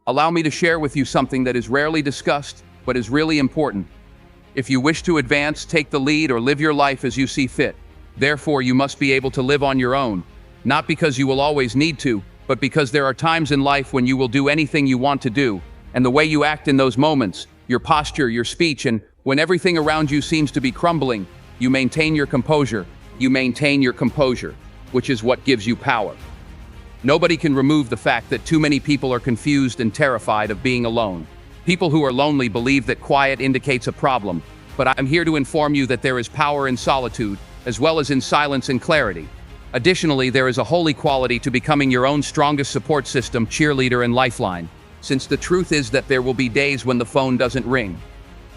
Allow me to share with you something that is rarely discussed, but is really important. If you wish to advance, take the lead, or live your life as you see fit. Therefore, you must be able to live on your own. Not because you will always need to, but because there are times in life when you will do anything you want to do, and the way you act in those moments, your posture, your speech, and when everything around you seems to be crumbling, you maintain your composure. You maintain your composure, which is what gives you power. Nobody can remove the fact that too many people are confused and terrified of being alone. People who are lonely believe that quiet indicates a problem, but I'm here to inform you that there is power in solitude, as well as in silence and clarity. Additionally, there is a holy quality to becoming your own strongest support system, cheerleader, and lifeline. Since the truth is that there will be days when the phone doesn't ring,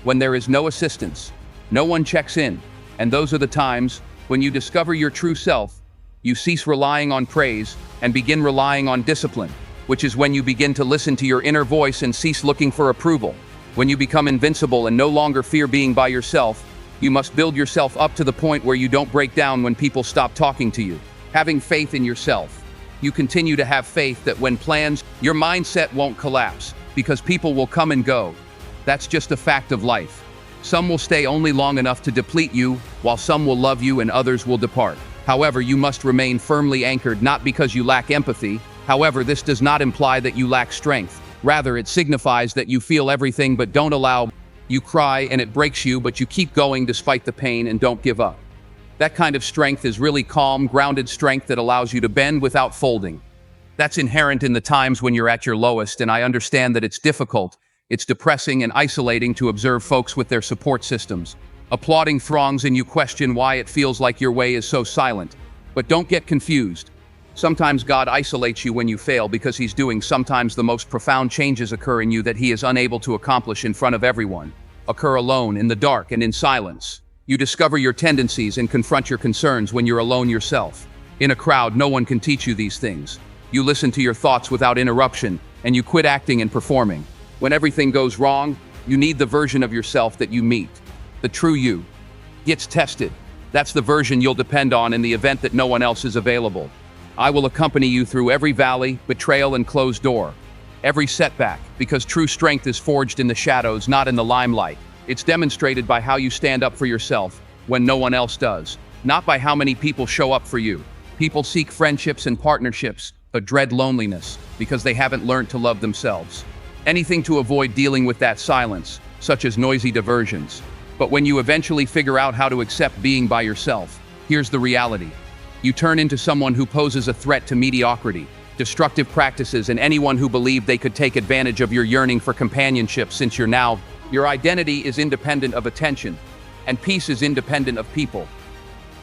when there is no assistance, no one checks in, and those are the times when you discover your true self. You cease relying on praise and begin relying on discipline, which is when you begin to listen to your inner voice and cease looking for approval. When you become invincible and no longer fear being by yourself, you must build yourself up to the point where you don't break down when people stop talking to you. Having faith in yourself. You continue to have faith that when plans, your mindset won't collapse, because people will come and go. That's just a fact of life. Some will stay only long enough to deplete you, while some will love you and others will depart. However, you must remain firmly anchored, not because you lack empathy. However, this does not imply that you lack strength. Rather, it signifies that you feel everything but don't allow. You cry and it breaks you, but you keep going despite the pain and don't give up. That kind of strength is really calm, grounded strength that allows you to bend without folding. That's inherent in the times when you're at your lowest, and I understand that it's difficult. It's depressing and isolating to observe folks with their support systems. Applauding throngs and you question why it feels like your way is so silent. But don't get confused. Sometimes God isolates you when you fail because He's doing sometimes the most profound changes occur in you that He is unable to accomplish in front of everyone. Occur alone, in the dark, and in silence. You discover your tendencies and confront your concerns when you're alone yourself. In a crowd, no one can teach you these things. You listen to your thoughts without interruption, and you quit acting and performing. When everything goes wrong, you need the version of yourself that you meet. The true you gets tested. That's the version you'll depend on in the event that no one else is available. I will accompany you through every valley, betrayal, and closed door. Every setback, because true strength is forged in the shadows, not in the limelight. It's demonstrated by how you stand up for yourself when no one else does, not by how many people show up for you. People seek friendships and partnerships, but dread loneliness because they haven't learned to love themselves. Anything to avoid dealing with that silence, such as noisy diversions. But when you eventually figure out how to accept being by yourself, here's the reality. You turn into someone who poses a threat to mediocrity, destructive practices, and anyone who believed they could take advantage of your yearning for companionship since you're now. Your identity is independent of attention, and peace is independent of people.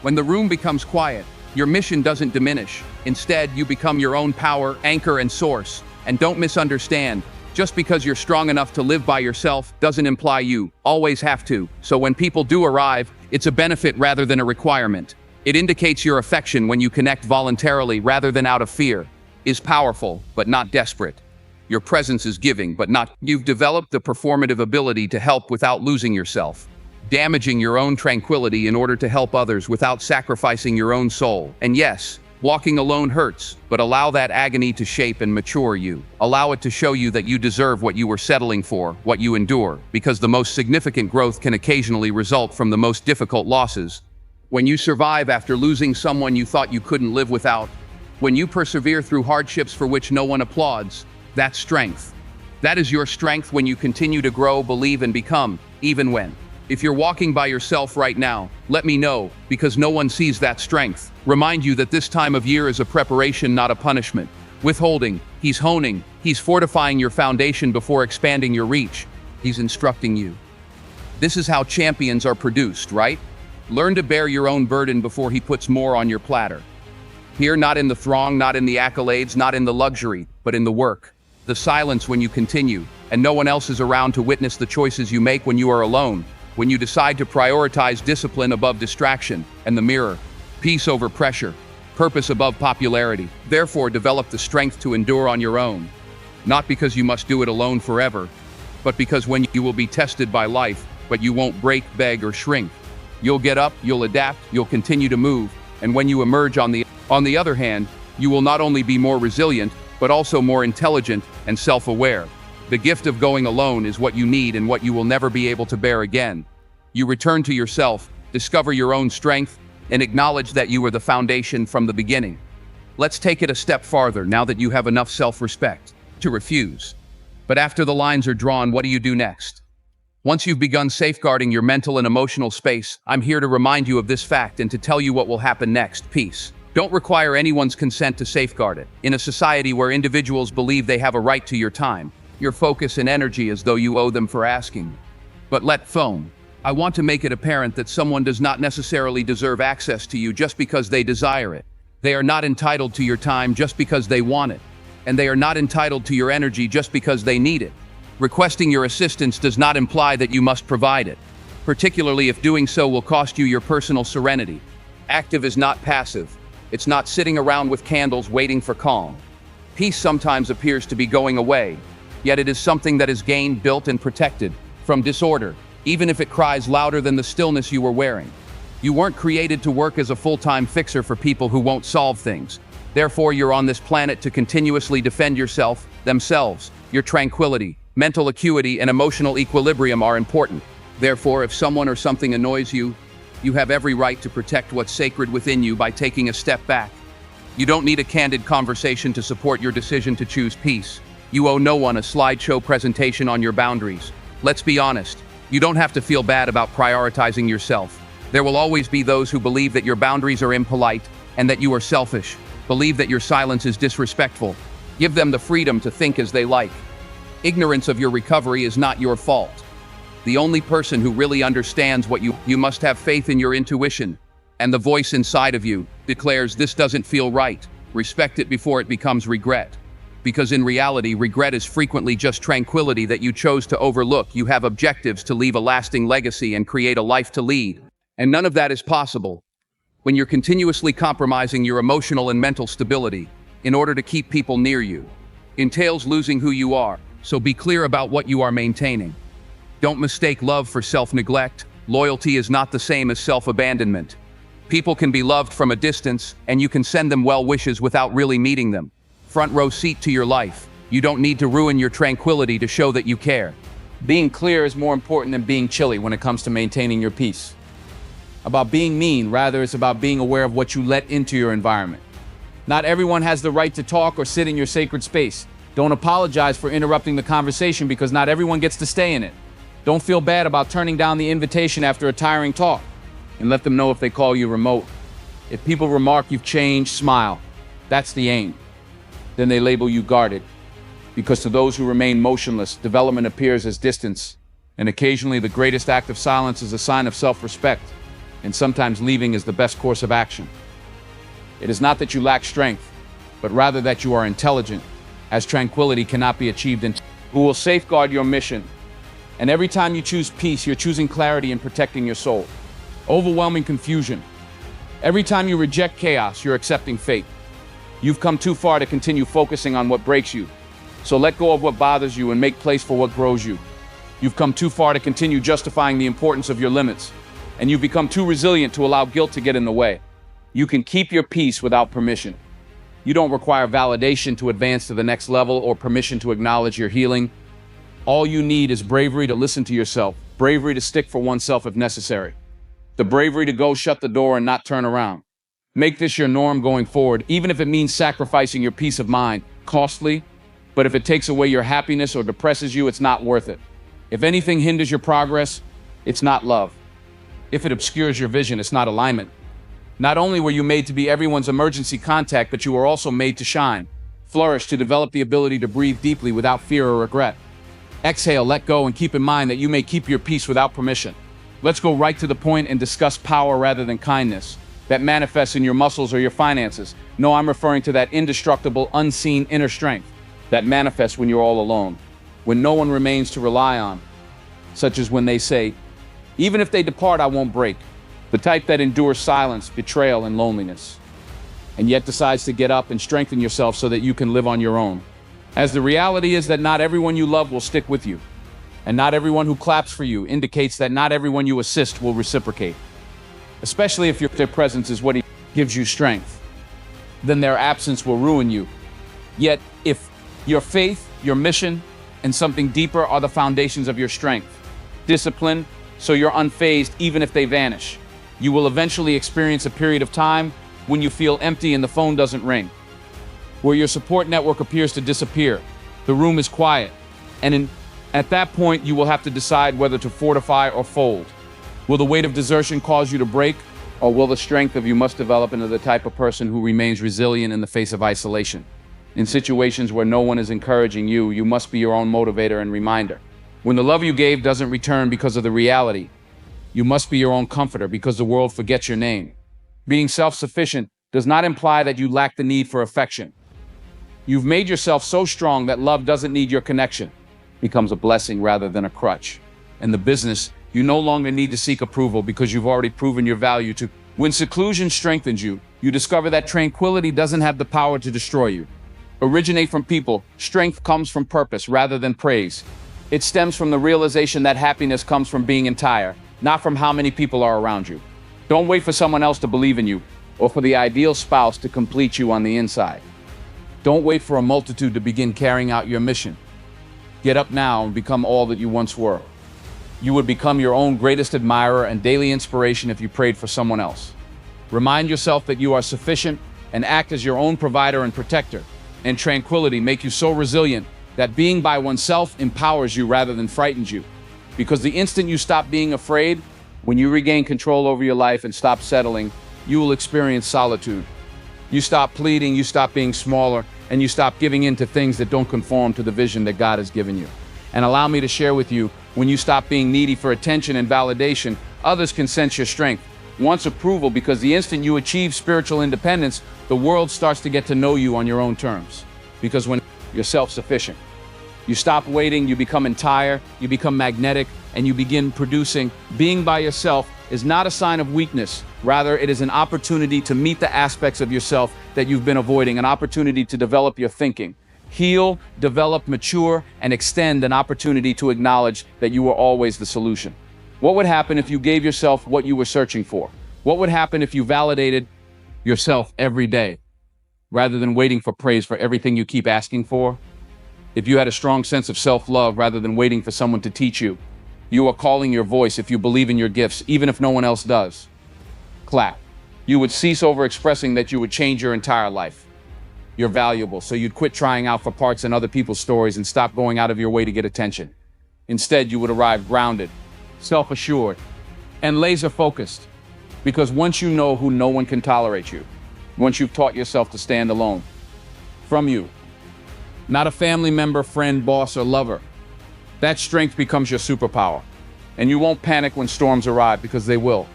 When the room becomes quiet, your mission doesn't diminish. Instead, you become your own power, anchor, and source. And don't misunderstand. Just because you're strong enough to live by yourself doesn't imply you always have to. So when people do arrive, it's a benefit rather than a requirement. It indicates your affection when you connect voluntarily rather than out of fear. Is powerful, but not desperate. Your presence is giving, but not. You've developed the performative ability to help without losing yourself. Damaging your own tranquility in order to help others without sacrificing your own soul. And yes, walking alone hurts, but allow that agony to shape and mature you. Allow it to show you that you deserve what you were settling for, what you endure, because the most significant growth can occasionally result from the most difficult losses. When you survive after losing someone you thought you couldn't live without, when you persevere through hardships for which no one applauds, that's strength. That is your strength when you continue to grow, believe, and become, even when. If you're walking by yourself right now, let me know, because no one sees that strength. Remind you that this time of year is a preparation, not a punishment. Withholding, He's honing, He's fortifying your foundation before expanding your reach. He's instructing you. This is how champions are produced, right? Learn to bear your own burden before He puts more on your platter. Here, not in the throng, not in the accolades, not in the luxury, but in the work. The silence when you continue, and no one else is around to witness the choices you make when you are alone. When you decide to prioritize discipline above distraction, and the mirror, peace over pressure, purpose above popularity. Therefore, develop the strength to endure on your own. Not because you must do it alone forever, but because when you will be tested by life, but you won't break, beg, or shrink. You'll get up, you'll adapt, you'll continue to move, and when you emerge on the other hand, you will not only be more resilient, but also more intelligent, and self-aware. The gift of going alone is what you need and what you will never be able to bear again. You return to yourself, discover your own strength, and acknowledge that you were the foundation from the beginning. Let's take it a step farther now that you have enough self-respect to refuse. But after the lines are drawn, what do you do next? Once you've begun safeguarding your mental and emotional space, I'm here to remind you of this fact and to tell you what will happen next. Peace. Don't require anyone's consent to safeguard it. In a society where individuals believe they have a right to your time, your focus and energy as though you owe them for asking. But let phone. I want to make it apparent that someone does not necessarily deserve access to you just because they desire it. They are not entitled to your time just because they want it. And they are not entitled to your energy just because they need it. Requesting your assistance does not imply that you must provide it, particularly if doing so will cost you your personal serenity. Active is not passive. It's not sitting around with candles waiting for calm. Peace sometimes appears to be going away, yet it is something that is gained, built, and protected from disorder, even if it cries louder than the stillness you were wearing. You weren't created to work as a full-time fixer for people who won't solve things. Therefore, you're on this planet to continuously defend yourself, themselves. Your tranquility, mental acuity, and emotional equilibrium are important. Therefore, if someone or something annoys you, you have every right to protect what's sacred within you by taking a step back. You don't need a candid conversation to support your decision to choose peace. You owe no one a slideshow presentation on your boundaries. Let's be honest, you don't have to feel bad about prioritizing yourself. There will always be those who believe that your boundaries are impolite and that you are selfish, believe that your silence is disrespectful. Give them the freedom to think as they like. Ignorance of your recovery is not your fault. The only person who really understands what you must have faith in your intuition, and the voice inside of you declares this doesn't feel right. Respect it before it becomes regret. Because in reality, regret is frequently just tranquility that you chose to overlook. You have objectives to leave a lasting legacy and create a life to lead. And none of that is possible when you're continuously compromising your emotional and mental stability in order to keep people near you. Entails losing who you are, so be clear about what you are maintaining. Don't mistake love for self-neglect. Loyalty is not the same as self-abandonment. People can be loved from a distance, and you can send them well wishes without really meeting them. Front row seat to your life. You don't need to ruin your tranquility to show that you care. Being clear is more important than being chilly when it comes to maintaining your peace. About being mean, rather, it's about being aware of what you let into your environment. Not everyone has the right to talk or sit in your sacred space. Don't apologize for interrupting the conversation because not everyone gets to stay in it. Don't feel bad about turning down the invitation after a tiring talk, and let them know if they call you remote. If people remark you've changed, smile. That's the aim. Then they label you guarded. Because to those who remain motionless, development appears as distance, and occasionally the greatest act of silence is a sign of self-respect, and sometimes leaving is the best course of action. It is not that you lack strength, but rather that you are intelligent, as tranquility cannot be achieved who will safeguard your mission. And every time you choose peace, you're choosing clarity and protecting your soul. Overwhelming confusion. Every time you reject chaos, you're accepting fate. You've come too far to continue focusing on what breaks you. So let go of what bothers you and make place for what grows you. You've come too far to continue justifying the importance of your limits. And you've become too resilient to allow guilt to get in the way. You can keep your peace without permission. You don't require validation to advance to the next level or permission to acknowledge your healing. All you need is bravery to listen to yourself, bravery to stick for oneself if necessary, the bravery to go shut the door and not turn around. Make this your norm going forward, even if it means sacrificing your peace of mind. Costly, but if it takes away your happiness or depresses you, it's not worth it. If anything hinders your progress, it's not love. If it obscures your vision, it's not alignment. Not only were you made to be everyone's emergency contact, but you were also made to shine, flourish, to develop the ability to breathe deeply without fear or regret. Exhale, let go, and keep in mind that you may keep your peace without permission. Let's go right to the point and discuss power rather than kindness that manifests in your muscles or your finances. No, I'm referring to that indestructible, unseen inner strength that manifests when you're all alone, when no one remains to rely on, such as when they say, "Even if they depart, I won't break." The type that endures silence, betrayal, and loneliness, and yet decides to get up and strengthen yourself so that you can live on your own. As the reality is that not everyone you love will stick with you, and not everyone who claps for you indicates that not everyone you assist will reciprocate. Especially if their presence is what gives you strength, then their absence will ruin you. Yet, if your faith, your mission, and something deeper are the foundations of your strength. Discipline, so you're unfazed even if they vanish. You will eventually experience a period of time when you feel empty and the phone doesn't ring, where your support network appears to disappear. The room is quiet, and at that point, you will have to decide whether to fortify or fold. Will the weight of desertion cause you to break, or will the strength of you must develop into the type of person who remains resilient in the face of isolation? In situations where no one is encouraging you, you must be your own motivator and reminder. When the love you gave doesn't return because of the reality, you must be your own comforter because the world forgets your name. Being self-sufficient does not imply that you lack the need for affection. You've made yourself so strong that love doesn't need your connection. It becomes a blessing rather than a crutch. In the business, you no longer need to seek approval because you've already proven your value to. When seclusion strengthens you, you discover that tranquility doesn't have the power to destroy you. Originate from people, strength comes from purpose rather than praise. It stems from the realization that happiness comes from being entire, not from how many people are around you. Don't wait for someone else to believe in you or for the ideal spouse to complete you on the inside. Don't wait for a multitude to begin carrying out your mission. Get up now and become all that you once were. You would become your own greatest admirer and daily inspiration if you prayed for someone else. Remind yourself that you are sufficient and act as your own provider and protector. And tranquility make you so resilient that being by oneself empowers you rather than frightens you. Because the instant you stop being afraid, when you regain control over your life and stop settling, you will experience solitude. You stop pleading, you stop being smaller, and you stop giving in to things that don't conform to the vision that God has given you. And allow me to share with you, when you stop being needy for attention and validation, others can sense your strength, wants approval, because the instant you achieve spiritual independence, the world starts to get to know you on your own terms. Because when you're self-sufficient, you stop waiting, you become entire, you become magnetic, and you begin producing. Being by yourself is not a sign of weakness. Rather, it is an opportunity to meet the aspects of yourself that you've been avoiding, an opportunity to develop your thinking. Heal, develop, mature, and extend, an opportunity to acknowledge that you were always the solution. What would happen if you gave yourself what you were searching for? What would happen if you validated yourself every day, rather than waiting for praise for everything you keep asking for? If you had a strong sense of self-love rather than waiting for someone to teach you, you are calling your voice if you believe in your gifts, even if no one else does. Clap. You would cease over-expressing that you would change your entire life. You're valuable, so you'd quit trying out for parts in other people's stories and stop going out of your way to get attention. Instead, you would arrive grounded, self-assured, and laser-focused. Because once you know who no one can tolerate you, once you've taught yourself to stand alone, from you, not a family member, friend, boss, or lover, that strength becomes your superpower. And you won't panic when storms arrive, because they will.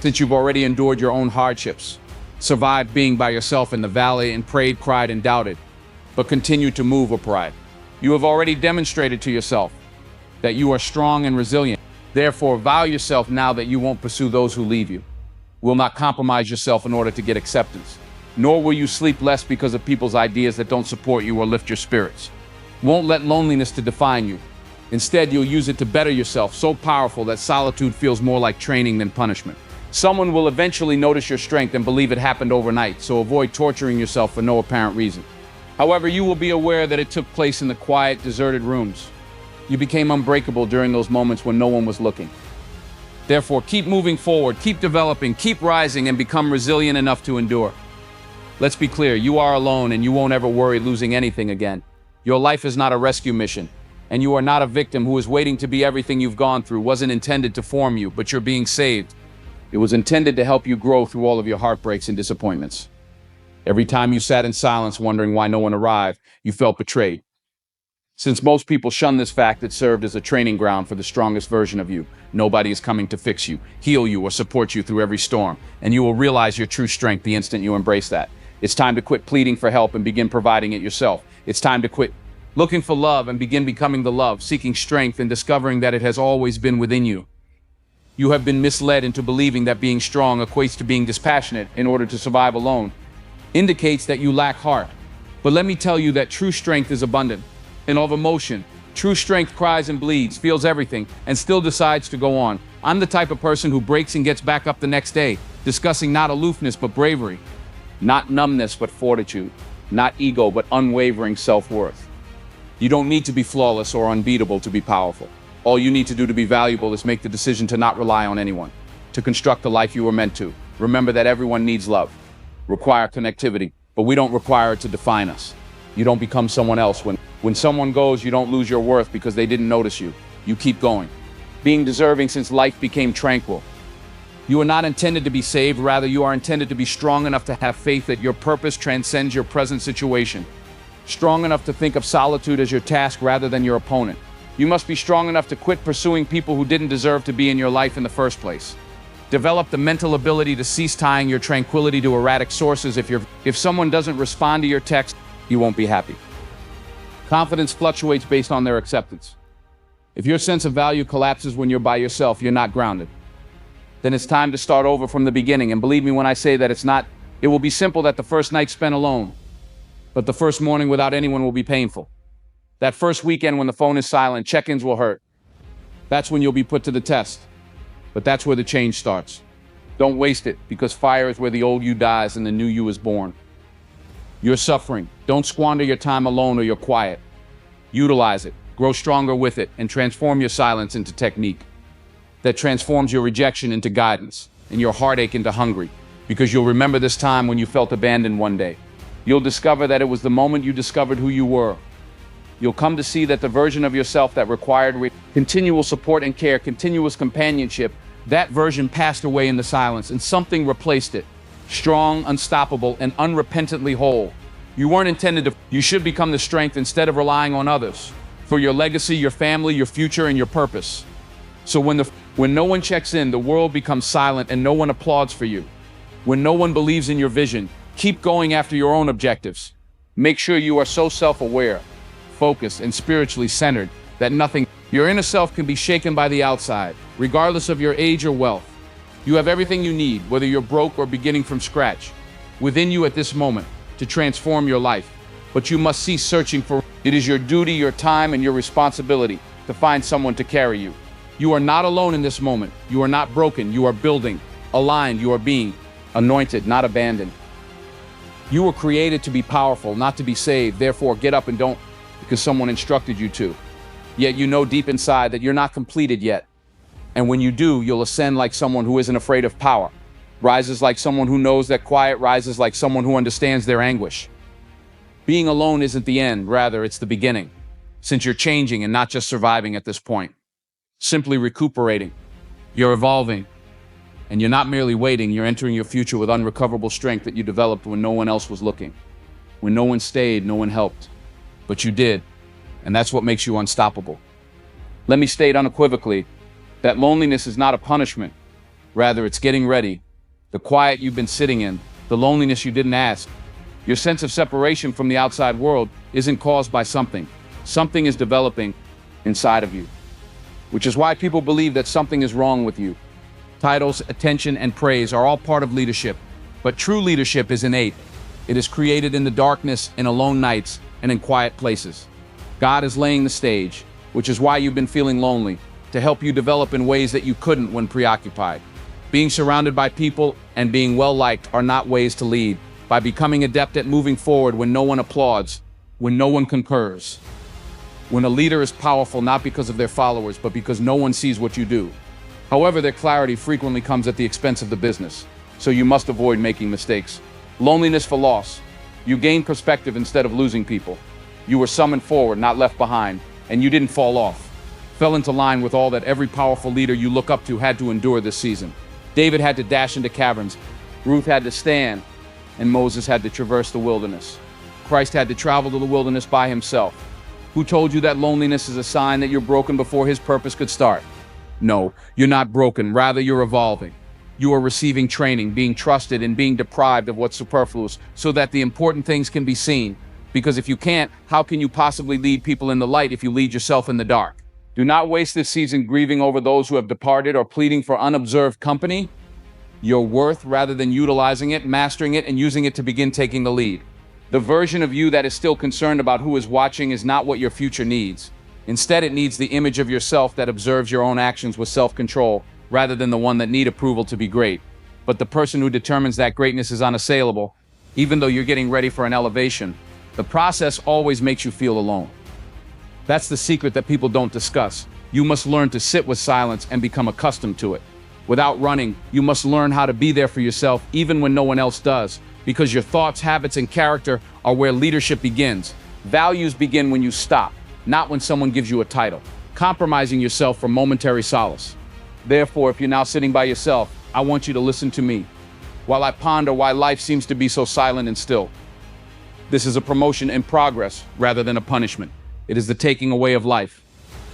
Since you've already endured your own hardships, survived being by yourself in the valley, and prayed, cried, and doubted, but continued to move upright. You have already demonstrated to yourself that you are strong and resilient. Therefore, vow yourself now that you won't pursue those who leave you, will not compromise yourself in order to get acceptance, nor will you sleep less because of people's ideas that don't support you or lift your spirits. Won't let loneliness to define you. Instead, you'll use it to better yourself, so powerful that solitude feels more like training than punishment. Someone will eventually notice your strength and believe it happened overnight, so avoid torturing yourself for no apparent reason. However, you will be aware that it took place in the quiet, deserted rooms. You became unbreakable during those moments when no one was looking. Therefore, keep moving forward, keep developing, keep rising, and become resilient enough to endure. Let's be clear, you are alone and you won't ever worry losing anything again. Your life is not a rescue mission, and you are not a victim who is waiting to be everything you've gone through. Wasn't intended to form you, but you're being saved. It was intended to help you grow through all of your heartbreaks and disappointments. Every time you sat in silence wondering why no one arrived, you felt betrayed. Since most people shun this fact, it served as a training ground for the strongest version of you. Nobody is coming to fix you, heal you, or support you through every storm, and you will realize your true strength the instant you embrace that. It's time to quit pleading for help and begin providing it yourself. It's time to quit looking for love and begin becoming the love, seeking strength and discovering that it has always been within you. You have been misled into believing that being strong equates to being dispassionate in order to survive alone. Indicates that you lack heart. But let me tell you that true strength is abundant and of emotion. True strength cries and bleeds, feels everything, and still decides to go on. I'm the type of person who breaks and gets back up the next day, discussing not aloofness but bravery, not numbness but fortitude, not ego but unwavering self-worth. You don't need to be flawless or unbeatable to be powerful. All you need to do to be valuable is make the decision to not rely on anyone, to construct the life you were meant to. Remember that everyone needs love, require connectivity, but we don't require it to define us. You don't become someone else. When someone goes, you don't lose your worth because they didn't notice you. You keep going, being deserving since life became tranquil. You are not intended to be saved, rather you are intended to be strong enough to have faith that your purpose transcends your present situation. Strong enough to think of solitude as your task rather than your opponent. You must be strong enough to quit pursuing people who didn't deserve to be in your life in the first place. Develop the mental ability to cease tying your tranquility to erratic sources. If someone doesn't respond to your text, you won't be happy. Confidence fluctuates based on their acceptance. If your sense of value collapses when you're by yourself, you're not grounded. Then it's time to start over from the beginning. And believe me when I say that it will be simple that the first night spent alone, but the first morning without anyone will be painful. That first weekend when the phone is silent, check-ins will hurt. That's when you'll be put to the test. But that's where the change starts. Don't waste it, because fire is where the old you dies and the new you is born. You're suffering. Don't squander your time alone or your quiet. Utilize it, grow stronger with it, and transform your silence into technique that transforms your rejection into guidance and your heartache into hungry, because you'll remember this time when you felt abandoned one day. You'll discover that it was the moment you discovered who you were. You'll come to see that the version of yourself that required continual support and care, continuous companionship, that version passed away in the silence and something replaced it. Strong, unstoppable, and unrepentantly whole. You weren't intended to. You should become the strength instead of relying on others for your legacy, your family, your future, and your purpose. So when no one checks in, the world becomes silent and no one applauds for you. When no one believes in your vision, keep going after your own objectives. Make sure you are so self-aware, focused, and spiritually centered that your inner self can be shaken by the outside, regardless of your age or wealth. You have everything you need, whether you're broke or beginning from scratch, within you at this moment to transform your life. But you must cease searching for it. It is your duty, your time, and your responsibility to find someone to carry you. You are not alone in this moment. You are not broken. You are building, aligned. You are being anointed, not abandoned. You were created to be powerful, not to be saved. Therefore, get up and don't because someone instructed you to. Yet you know deep inside that you're not completed yet. And when you do, you'll ascend like someone who isn't afraid of power, rises like someone who knows that quiet, rises like someone who understands their anguish. Being alone isn't the end, rather it's the beginning, since you're changing and not just surviving at this point. Simply recuperating. You're evolving. And you're not merely waiting, you're entering your future with unrecoverable strength that you developed when no one else was looking. When no one stayed, no one helped. But you did, and that's what makes you unstoppable. Let me state unequivocally that loneliness is not a punishment. Rather, it's getting ready. The quiet you've been sitting in, the loneliness you didn't ask. Your sense of separation from the outside world isn't caused by something. Something is developing inside of you, which is why people believe that something is wrong with you. Titles, attention, and praise are all part of leadership, but true leadership is innate. It is created in the darkness, in alone nights, and in quiet places. God is laying the stage, which is why you've been feeling lonely, to help you develop in ways that you couldn't when preoccupied. Being surrounded by people and being well-liked are not ways to lead. By becoming adept at moving forward when no one applauds, when no one concurs. When a leader is powerful not because of their followers, but because no one sees what you do. However, their clarity frequently comes at the expense of the business, so you must avoid making mistakes. Loneliness for loss. You gain perspective instead of losing people. You were summoned forward, not left behind, and you didn't fall off. Fell into line with all that every powerful leader you look up to had to endure this season. David had to dash into caverns, Ruth had to stand, and Moses had to traverse the wilderness. Christ had to travel to the wilderness by himself. Who told you that loneliness is a sign that you're broken before his purpose could start? No, you're not broken, rather you're evolving. You are receiving training, being trusted, and being deprived of what's superfluous so that the important things can be seen. Because if you can't, how can you possibly lead people in the light if you lead yourself in the dark? Do not waste this season grieving over those who have departed or pleading for unobserved company. Your worth, rather than utilizing it, mastering it, and using it to begin taking the lead. The version of you that is still concerned about who is watching is not what your future needs. Instead, it needs the image of yourself that observes your own actions with self-control, rather than the one that need approval to be great. But the person who determines that greatness is unassailable, even though you're getting ready for an elevation. The process always makes you feel alone. That's the secret that people don't discuss. You must learn to sit with silence and become accustomed to it. Without running, you must learn how to be there for yourself even when no one else does, because your thoughts, habits, and character are where leadership begins. Values begin when you stop, not when someone gives you a title, compromising yourself for momentary solace. Therefore, if you're now sitting by yourself, I want you to listen to me while I ponder why life seems to be so silent and still. This is a promotion in progress rather than a punishment. It is the taking away of life.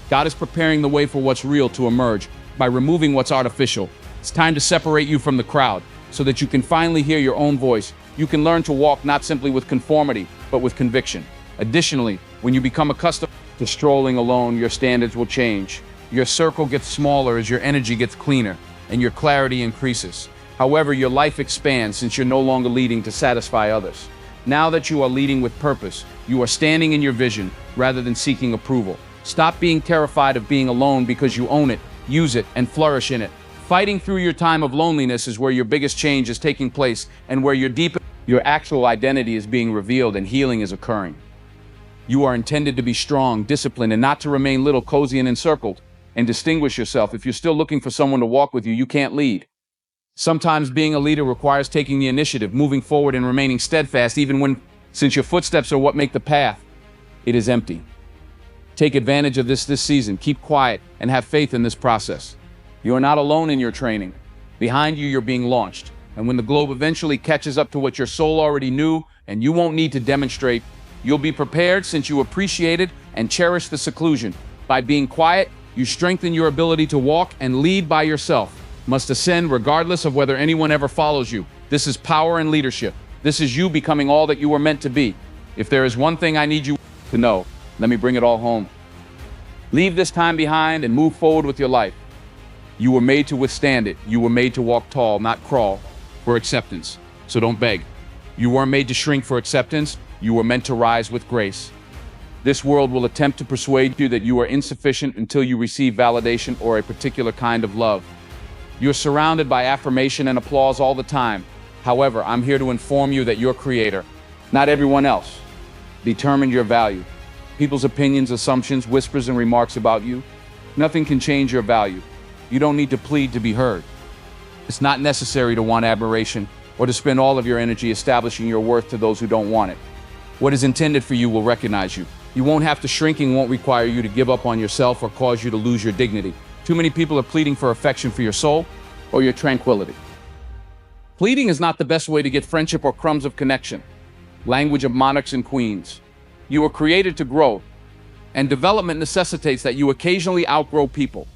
God is preparing the way for what's real to emerge by removing what's artificial. It's time to separate you from the crowd so that you can finally hear your own voice. You can learn to walk not simply with conformity, but with conviction. Additionally, when you become accustomed to strolling alone, your standards will change. Your circle gets smaller as your energy gets cleaner and your clarity increases. However, your life expands since you're no longer leading to satisfy others. Now that you are leading with purpose, you are standing in your vision rather than seeking approval. Stop being terrified of being alone because you own it, use it, and flourish in it. Fighting through your time of loneliness is where your biggest change is taking place and where your actual identity is being revealed and healing is occurring. You are intended to be strong, disciplined, and not to remain little, cozy, and encircled, and distinguish yourself. If you're still looking for someone to walk with you, you can't lead. Sometimes being a leader requires taking the initiative, moving forward, and remaining steadfast since your footsteps are what make the path. It is empty. Take advantage of this season. Keep quiet and have faith in this process. You are not alone in your training. Behind you, you're being launched. And when the globe eventually catches up to what your soul already knew, and you won't need to demonstrate, you'll be prepared since you appreciated and cherish the seclusion. By being quiet, you strengthen your ability to walk and lead by yourself. Must ascend regardless of whether anyone ever follows you. This is power and leadership. This is you becoming all that you were meant to be. If there is one thing I need you to know, let me bring it all home. Leave this time behind and move forward with your life. You were made to withstand it. You were made to walk tall, not crawl, for acceptance. So don't beg. You weren't made to shrink for acceptance. You were meant to rise with grace. This world will attempt to persuade you that you are insufficient until you receive validation or a particular kind of love. You're surrounded by affirmation and applause all the time. However, I'm here to inform you that your creator, not everyone else, determined your value. People's opinions, assumptions, whispers, and remarks about you, nothing can change your value. You don't need to plead to be heard. It's not necessary to want admiration or to spend all of your energy establishing your worth to those who don't want it. What is intended for you will recognize you. You won't have to. Shrinking won't require you to give up on yourself or cause you to lose your dignity. Too many people are pleading for affection for your soul or your tranquility. Pleading is not the best way to get friendship or crumbs of connection. Language of monarchs and queens. You were created to grow, and development necessitates that you occasionally outgrow people,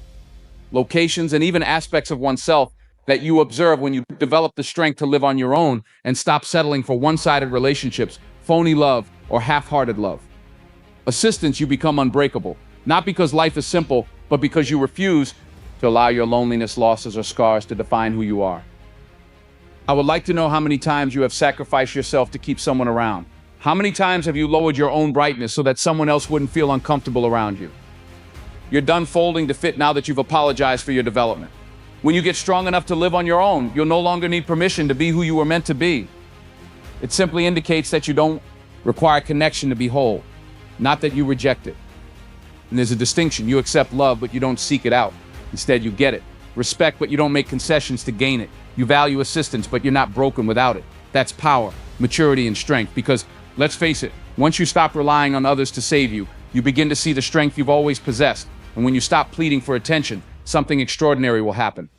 locations, and even aspects of oneself that you observe when you develop the strength to live on your own and stop settling for one-sided relationships, phony love, or half-hearted love. Assistance, you become unbreakable, not because life is simple, but because you refuse to allow your loneliness, losses, or scars to define who you are. I would like to know how many times you have sacrificed yourself to keep someone around. How many times have you lowered your own brightness so that someone else wouldn't feel uncomfortable around you? You're done folding to fit now that you've apologized for your development. When you get strong enough to live on your own, you'll no longer need permission to be who you were meant to be. It simply indicates that you don't require connection to be whole, not that you reject it. And there's a distinction. You accept love, but you don't seek it out. Instead, you get it. Respect, but you don't make concessions to gain it. You value assistance, but you're not broken without it. That's power, maturity, and strength. Because, let's face it, once you stop relying on others to save you, you begin to see the strength you've always possessed. And when you stop pleading for attention, something extraordinary will happen.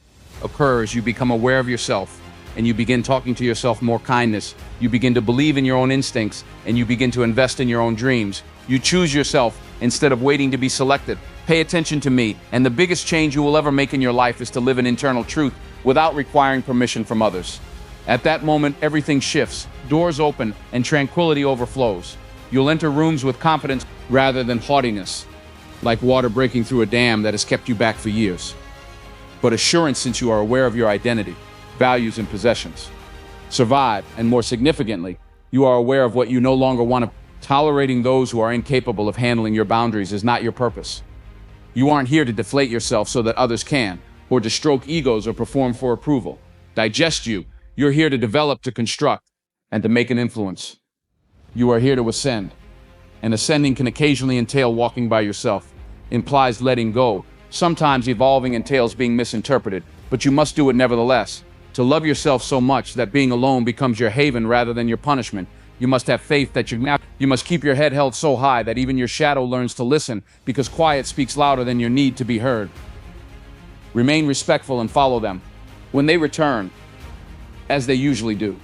Occurs, you become aware of yourself, and you begin talking to yourself more kindness. You begin to believe in your own instincts, and you begin to invest in your own dreams. You choose yourself instead of waiting to be selected. Pay attention to me, and the biggest change you will ever make in your life is to live in internal truth without requiring permission from others. At that moment, everything shifts, doors open, and tranquility overflows. You'll enter rooms with confidence rather than haughtiness, like water breaking through a dam that has kept you back for years. But assurance, since you are aware of your identity, values, and possessions. Survive, and more significantly, you are aware of what you no longer want to. Tolerating those who are incapable of handling your boundaries is not your purpose. You aren't here to deflate yourself so that others can, or to stroke egos or perform for approval. Digest you. You're here to develop, to construct, and to make an influence. You are here to ascend. And ascending can occasionally entail walking by yourself, implies letting go. Sometimes evolving entails being misinterpreted, but you must do it nevertheless. To love yourself so much that being alone becomes your haven rather than your punishment. You must have faith that you must keep your head held so high that even your shadow learns to listen, because quiet speaks louder than your need to be heard. Remain respectful and follow them. When they return, as they usually do,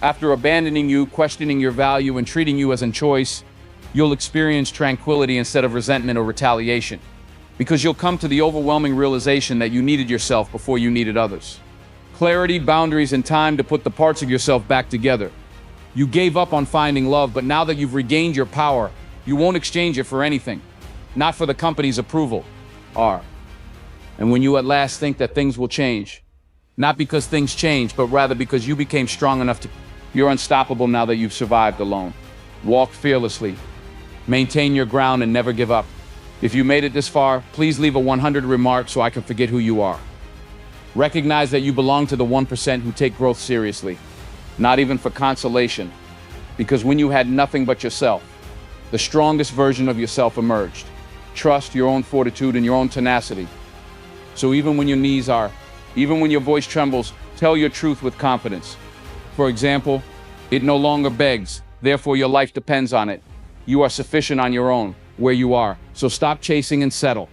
after abandoning you, questioning your value, and treating you as a choice, you'll experience tranquility instead of resentment or retaliation, because you'll come to the overwhelming realization that you needed yourself before you needed others. Clarity, boundaries, and time to put the parts of yourself back together. You gave up on finding love, but now that you've regained your power, you won't exchange it for anything, not for the company's approval. And when you at last think that things will change, not because things change, but rather because you became strong enough to, you're unstoppable now that you've survived alone. Walk fearlessly, maintain your ground, and never give up. If you made it this far, please leave a 100 remark so I can forget who you are. Recognize that you belong to the 1% who take growth seriously, not even for consolation, because when you had nothing but yourself, the strongest version of yourself emerged. Trust your own fortitude and your own tenacity. So even when your voice trembles, tell your truth with confidence. For example, it no longer begs, therefore your life depends on it. You are sufficient on your own, where you are, so stop chasing and settle.